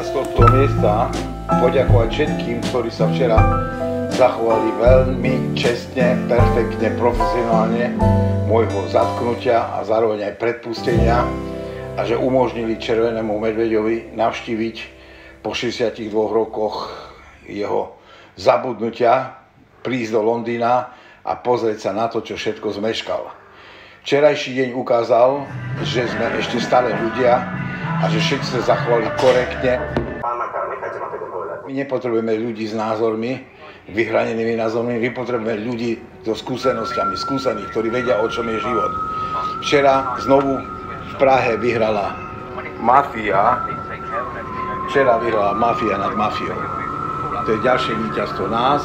z tohto miesta poďakovať všetkým, ktorí sa včera zachovali veľmi čestne, perfektne, profesionálne môjho zatknutia a zároveň aj predpustenia a že umožnili Červenému medveďovi navštíviť po 62 rokoch jeho zabudnutia, prísť do Londýna a pozrieť sa na to, čo všetko zmeškal. Včerajší deň ukázal, že sme ešte stále ľudia a že všetci sa zachovali korektne. My nepotrebujeme ľudí s názormi, vyhranenými názormi, my potrebujeme ľudí so skúsenosťami, skúsených, ktorí vedia, o čom je život. Včera znovu v Prahe vyhrala mafia, nad mafiou. To je ďalšie víťazstvo nás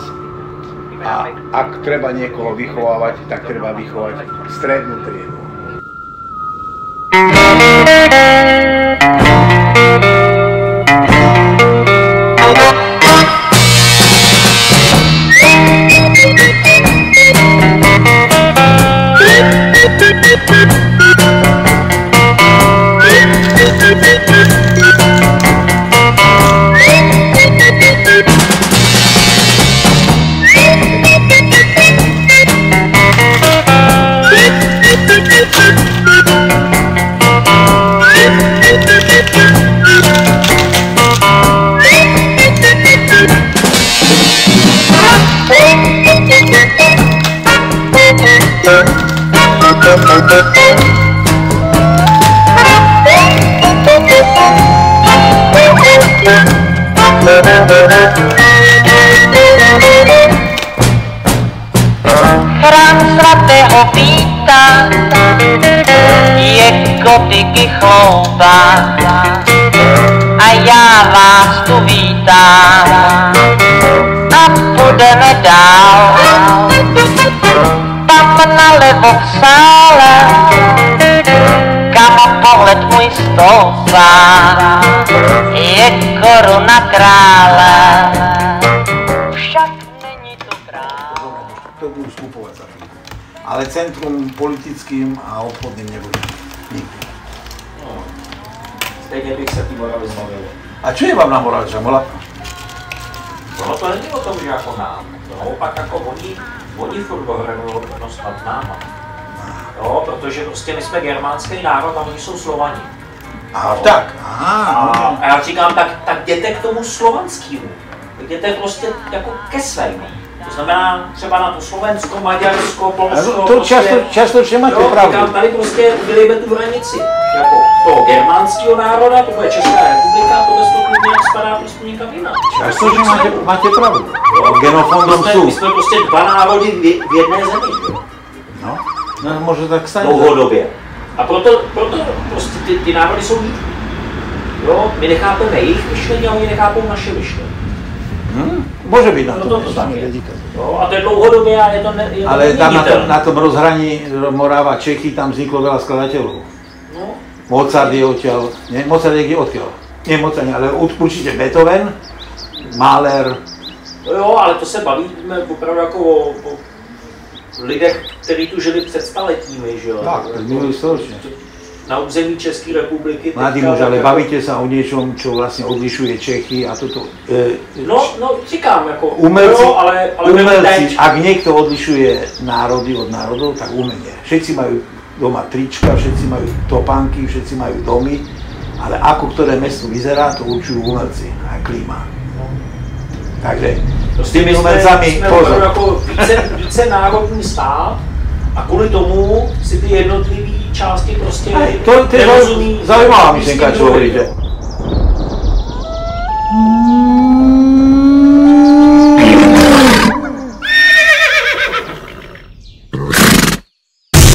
a ak treba niekoho vychovávať, tak treba vychovať strednú triedu. Chrám svatého Víta je gotiky chloubá a já vás tu vítám a půjdeme dál. Tam nalevo v sále, kam pohled můj stoupá, je koruna krále. Však není to král. To budú skupovať za chvíľu. Ale centrum politickým a obchodným nebude. Nikdy. No, stejně bych se tý Moravy zbavil. A čo je vám na Morave, že Mola? No to není o tom, že jako nám. Naopak jako oni furt ohranou rovnost nad náma. Jo, protože prostě my jsme germánský národ a oni jsou Slovani. A tak, aha. A já říkám, tak jděte k tomu slovanskému. Jděte prostě jako ke svému. To znamená třeba na to Slovensko, Maďarsko, Polsko. To častočně máte pravdu. Říkám, tady prostě vylejme tu hranici. Jako toho germánského národa, to bude Česká republika, to bez toho klidně spadá prostě někam jinam. Častočně máte pravdu. Genofondom sú. My jsme prostě dva národy v jedné zemi. No, možno tak stane. Dlouhodobě. A proto prostě ty národy jsou jiný. Jo, my nechápeme jejich myšlení a oni nechápou naše myšlení. Môže byť na No tom. to tak je. Jo, a to je dlouhodobě a je to ale tam na tom rozhraní Morava, Čechy, tam vzniklo veľa skladateľov. No. Mozart je odtiaľ, nie? Mozart je odtiaľ. Nie Mozart, ale určite Beethoven, Mahler. Jo, ale to se bavíme opravdu jako o lidech, kteří tu žili před staletími, že jo? Tak, minulý storočne. Na území České republiky. Mladý muž, ale bavíte sa o niečom, čo vlastne odlišuje Čechy a toto... No, říkám, jako... Umelci, jo, ale umelci, ak niekto odlišuje národy od národov, tak umenie. Všetci majú doma trička, všetci majú topánky, všetci majú domy, ale ako ktoré mesto vyzerá, to určujú umelci a klíma. Takže s tými umelcami pozor. Jsme jako více národní stát a kvůli tomu si ty jednotlivý části prostě to je zaujímavá myšlenka, čo hovoríte.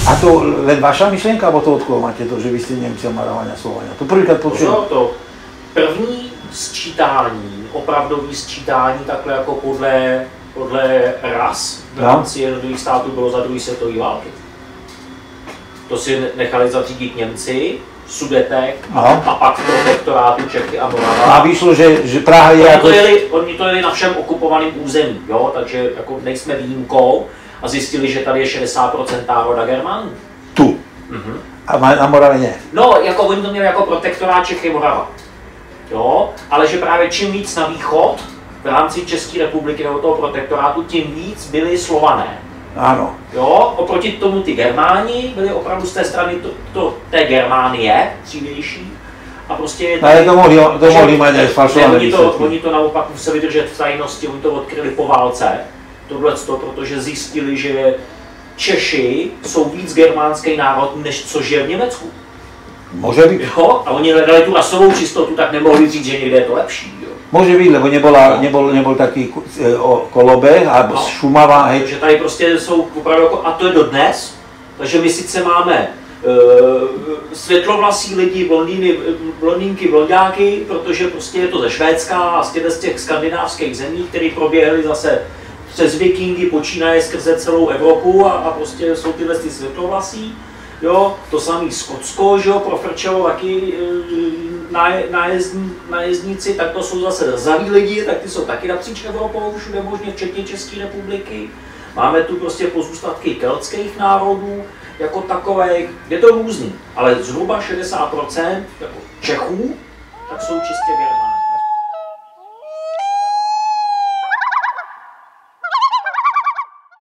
A to len vaša myšlienka, alebo to od koho máte to, že vy ste Nemci a Maravania, Slovania? To prvýkrát počujem. To první sčítání, opravdový sčítání, takhle jako podle ras v rámci jednotlivých států bylo za druhé světové války. To si nechali zatřídit Němci, Sudetek a pak protektorátu Čechy a Morava. A vyšlo, že Praha je jako... Oni to jeli na všem okupovaném území, jo? Takže jako nejsme výjimkou a zjistili, že tady je 60% národa Germánů. Tu. A na Moravě ne? No, jako oni to měli jako protektorát Čechy Morava. Jo? Ale že právě čím víc na východ, v rámci České republiky nebo toho protektorátu, tím víc byli Slované. Áno. Jo? Oproti tomu ty Germáni byli opravdu z té strany té Germánie dřívější. A prostě ale to mohli mať aj falšované výsledky. Oni to naopak museli držet v tajnosti, oni to odkryli po válce, tohleto, protože zjistili, že Češi jsou víc germánský národ, než což je v Německu. Môže byť. Jo? A oni hledali tu rasovou čistotu, tak nemohli říct, že někde je to lepší. Jo? Môže byť, lebo nebol taký kolobeh a Šumava, hej. Takže tady prostě jsou opravdu jako, a to je dodnes, takže my sice máme světlovlasí lidi, blondýnky, blonďáky, protože prostě je to ze Švédska a z těch skandinávských zemí, které proběhly zase přes vikingy, počínaje skrze celou Evropu a prostě jsou tyhle světlovlasí. Jo, to samý Skotsko, že jo, profrčelo taky nájezdníci, tak to jsou zase zrzaví lidi, tak ty jsou taky napříč Evropou, všude možně, včetně České republiky. Máme tu prostě pozůstatky keltských národů, jako takových, je to různý, ale zhruba 60% jako Čechů, tak jsou čistě Germáni.